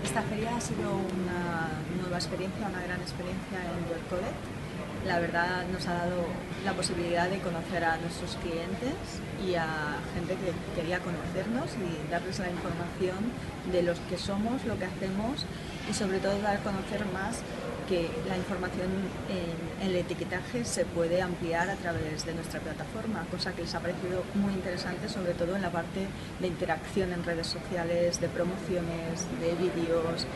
Esta feria ha sido una nueva experiencia, una gran experiencia en WebCodec. La verdad nos ha dado la posibilidad de conocer a nuestros clientes y a gente que quería conocernos y darles la información de los que somos, lo que hacemos y sobre todo dar a conocer más que la información en el etiquetaje se puede ampliar a través de nuestra plataforma, cosa que les ha parecido muy interesante, sobre todo en la parte de interacción en redes sociales, de promociones, de vídeos,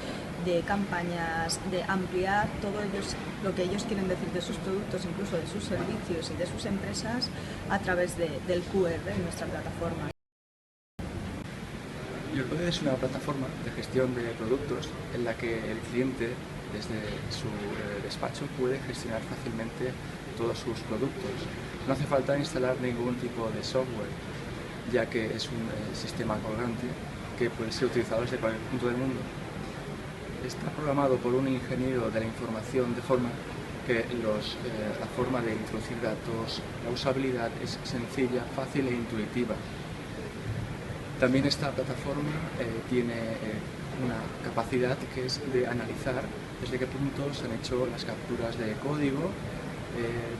de campañas, de ampliar todo lo que ellos quieren decir de sus productos, incluso de sus servicios y de sus empresas a través del QR en nuestra plataforma. YourCodec es una plataforma de gestión de productos en la que el cliente, desde su despacho, puede gestionar fácilmente todos sus productos. No hace falta instalar ningún tipo de software, ya que es un sistema colgante que puede ser utilizado desde cualquier punto del mundo. Está programado por un ingeniero de la información de forma que la forma de introducir datos, la usabilidad es sencilla, fácil e intuitiva. También esta plataforma tiene una capacidad que es de analizar desde qué punto se han hecho las capturas de código,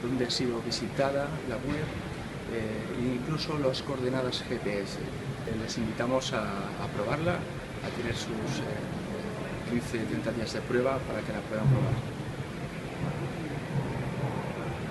dónde ha sido visitada la web e incluso las coordenadas GPS. Les invitamos a probarla, a tener sus 15-30 días de prueba para que la puedan probar.